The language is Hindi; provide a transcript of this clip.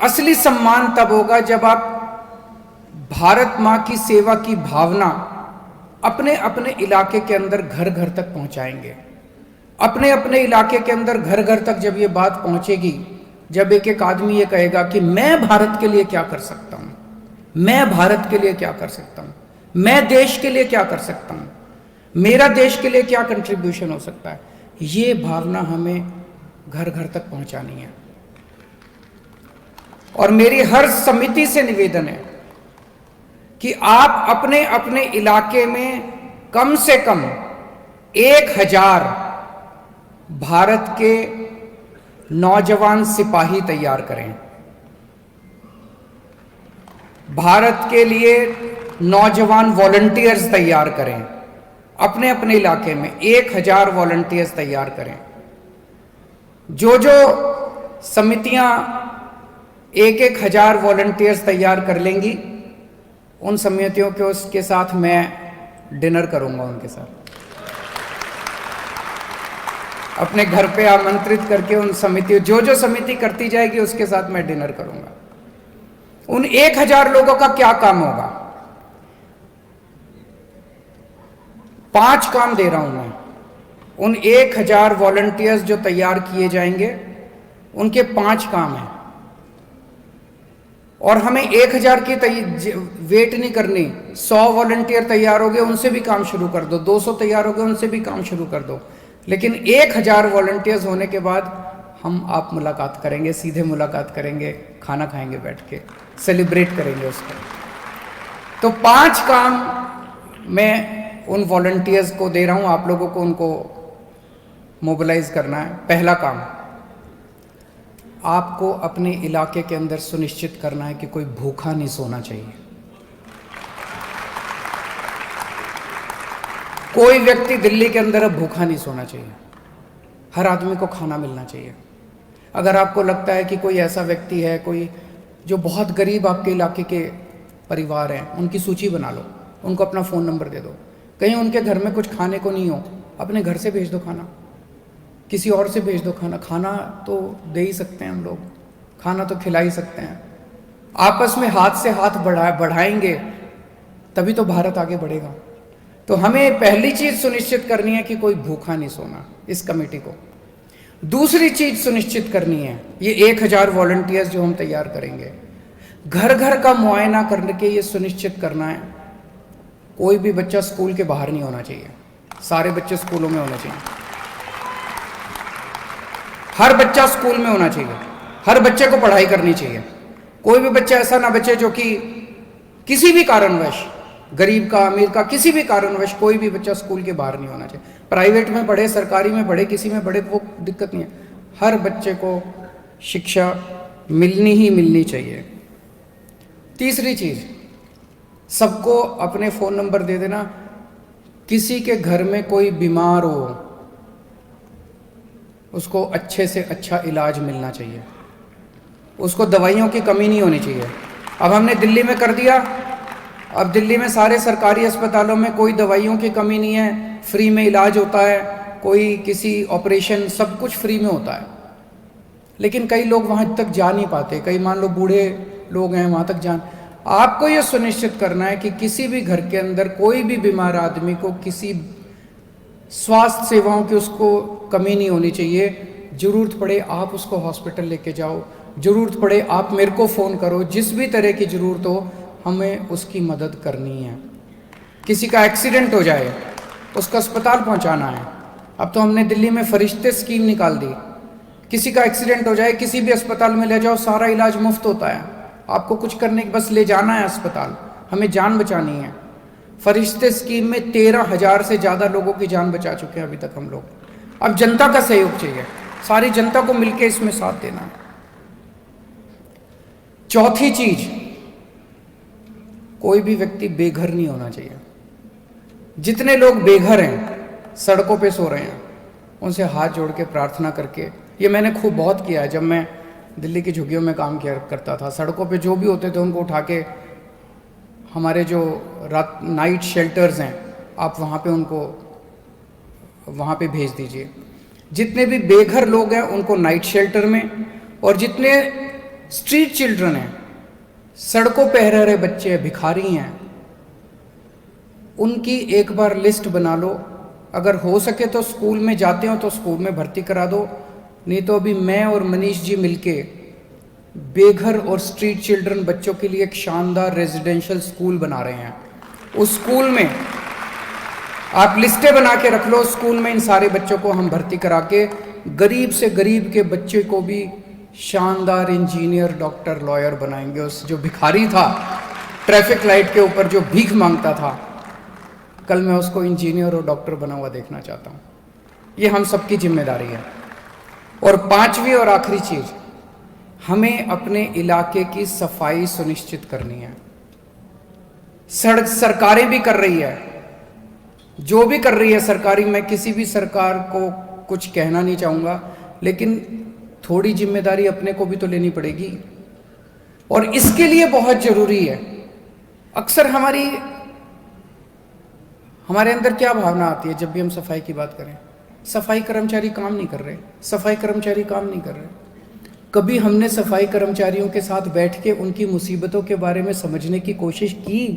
असली सम्मान तब होगा जब आप भारत माँ की सेवा की भावना अपने अपने इलाके के अंदर घर घर तक पहुंचाएंगे। अपने अपने इलाके के अंदर घर घर तक जब ये बात पहुंचेगी, जब एक एक आदमी ये कहेगा कि मैं भारत के लिए क्या कर सकता हूं, मैं भारत के लिए क्या कर सकता हूं, मैं देश के लिए क्या कर सकता हूं, मेरा देश के लिए क्या कंट्रीब्यूशन हो सकता है, ये भावना हमें घर घर तक पहुंचानी है। और मेरी हर समिति से निवेदन है कि आप अपने अपने इलाके में कम से कम 1000 भारत के नौजवान सिपाही तैयार करें। भारत के लिए नौजवान वॉलंटियर्स तैयार करें। अपने अपने इलाके में 1000 वॉलंटियर्स तैयार करें। जो जो समितियां 1000 वॉलंटियर्स तैयार कर लेंगी, उन समितियों के उसके साथ मैं डिनर करूंगा, उनके साथ अपने घर पे आमंत्रित करके उन समितियों, जो जो समिति करती जाएगी उसके साथ मैं डिनर करूंगा। उन 1000 लोगों का क्या काम होगा? 5 काम दे रहा हूं मैं। उन 1000 वॉलंटियर्स जो तैयार किए जाएंगे, उनके 5 काम हैं। और हमें 1000 की वेट नहीं करनी। 100 वॉलंटियर तैयार हो गए, उनसे भी काम शुरू कर दो। 200 तैयार हो गए, उनसे भी काम शुरू कर दो। लेकिन 1000 वॉलंटियर्स होने के बाद हम आप मुलाकात करेंगे, सीधे मुलाकात करेंगे, खाना खाएंगे बैठ के, सेलिब्रेट करेंगे उसको। तो 5 काम मैं उन वॉलंटियर्स को दे रहा हूं, आप लोगों को उनको मोबिलाइज करना है। पहला काम, आपको अपने इलाके के अंदर सुनिश्चित करना है कि कोई भूखा नहीं सोना चाहिए। कोई व्यक्ति दिल्ली के अंदर अब भूखा नहीं सोना चाहिए। हर आदमी को खाना मिलना चाहिए। अगर आपको लगता है कि कोई ऐसा व्यक्ति है, कोई जो बहुत गरीब आपके इलाके के परिवार हैं, उनकी सूची बना लो, उनको अपना फ़ोन नंबर दे दो। कहीं उनके घर में कुछ खाने को नहीं हो, अपने घर से भेज दो खाना, किसी और से भेज दो खाना। खाना तो दे ही सकते हैं हम लोग, खाना तो खिला ही सकते हैं। आपस में हाथ से हाथ बढ़ाएंगे तभी तो भारत आगे बढ़ेगा। तो हमें पहली चीज सुनिश्चित करनी है कि कोई भूखा नहीं सोना, इस कमेटी को। दूसरी चीज सुनिश्चित करनी है, ये 1000 वॉलंटियर्स जो हम तैयार करेंगे, घर घर का मुआयना करके ये सुनिश्चित करना है कोई भी बच्चा स्कूल के बाहर नहीं होना चाहिए। सारे बच्चे स्कूलों में होने चाहिए। हर बच्चा स्कूल में होना चाहिए। हर बच्चे को पढ़ाई करनी चाहिए। कोई भी बच्चा ऐसा ना बचे जो कि किसी भी कारणवश, गरीब का अमीर का, किसी भी कारणवश कोई भी बच्चा स्कूल के बाहर नहीं होना चाहिए। प्राइवेट में पढ़े, सरकारी में पढ़े, किसी में पढ़े, वो दिक्कत नहीं है। हर बच्चे को शिक्षा मिलनी ही मिलनी चाहिए। तीसरी चीज, सबको अपने फ़ोन नंबर दे देना। किसी के घर में कोई बीमार हो, उसको अच्छे से अच्छा इलाज मिलना चाहिए, उसको दवाइयों की कमी नहीं होनी चाहिए। अब हमने दिल्ली में कर दिया, अब दिल्ली में सारे सरकारी अस्पतालों में कोई दवाइयों की कमी नहीं है, फ्री में इलाज होता है, कोई किसी ऑपरेशन, सब कुछ फ्री में होता है। लेकिन कई लोग वहाँ तक जा नहीं पाते। कई मान लो बूढ़े लोग हैं, वहाँ तक जान। आपको ये सुनिश्चित करना है कि किसी भी घर के अंदर कोई भी बीमार आदमी को किसी स्वास्थ्य सेवाओं की उसको कमी नहीं होनी चाहिए। ज़रूरत पड़े आप उसको हॉस्पिटल लेके जाओ, ज़रूरत पड़े आप मेरे को फ़ोन करो, जिस भी तरह की ज़रूरत हो हमें उसकी मदद करनी है। किसी का एक्सीडेंट हो जाए, उसको अस्पताल पहुंचाना है। अब तो हमने दिल्ली में फरिश्ते स्कीम निकाल दी। किसी का एक्सीडेंट हो जाए, किसी भी अस्पताल में ले जाओ, सारा इलाज मुफ्त होता है। आपको कुछ करने की बस ले जाना है अस्पताल, हमें जान बचानी है। फरिश्ते स्कीम में 13,000 से ज़्यादा लोगों की जान बचा चुके हैं अभी तक हम लोग। अब जनता का सहयोग चाहिए, सारी जनता को मिलकर इसमें साथ देना है। चौथी चीज, कोई भी व्यक्ति बेघर नहीं होना चाहिए। जितने लोग बेघर हैं, सड़कों पे सो रहे हैं, उनसे हाथ जोड़ के प्रार्थना करके, ये मैंने खूब बहुत किया है। जब मैं दिल्ली की झुग्गियों में काम किया करता था, सड़कों पे जो भी होते थे उनको उठा के हमारे जो नाइट शेल्टर्स हैं, आप वहाँ पे उनको वहाँ पे भेज दीजिए। जितने भी बेघर लोग हैं उनको नाइट शेल्टर में, और जितने स्ट्रीट चिल्ड्रन हैं, सड़कों पे रह रहे बच्चे हैं, भिखारी हैं, उनकी एक बार लिस्ट बना लो। अगर हो सके तो स्कूल में जाते हो तो स्कूल में भर्ती करा दो, नहीं तो अभी मैं और मनीष जी मिलके बेघर और स्ट्रीट चिल्ड्रन बच्चों के लिए एक शानदार रेजिडेंशियल स्कूल बना रहे हैं। उस स्कूल में आप लिस्टें बना के रख लो, स्कूल में इन सारे बच्चों को हम भर्ती करा के गरीब से गरीब के बच्चे को भी शानदार इंजीनियर, डॉक्टर, लॉयर बनाएंगे। उस जो भिखारी था ट्रैफिक लाइट के ऊपर जो भीख मांगता था, कल मैं उसको इंजीनियर और डॉक्टर बना हुआ देखना चाहता हूँ। ये हम सबकी जिम्मेदारी है। और पांचवी और आखिरी चीज, हमें अपने इलाके की सफाई सुनिश्चित करनी है। सड़क सरकारें भी कर रही है, जो भी कर रही है सरकारी, मैं किसी भी सरकार को कुछ कहना नहीं चाहूँगा, लेकिन थोड़ी जिम्मेदारी अपने को भी तो लेनी पड़ेगी। और इसके लिए बहुत ज़रूरी है, अक्सर हमारे अंदर क्या भावना आती है जब भी हम सफाई की बात करें, सफाई कर्मचारी काम नहीं कर रहे, सफाई कर्मचारी काम नहीं कर रहे। कभी हमने सफाई कर्मचारियों के साथ बैठ के उनकी मुसीबतों के बारे में समझने की कोशिश की?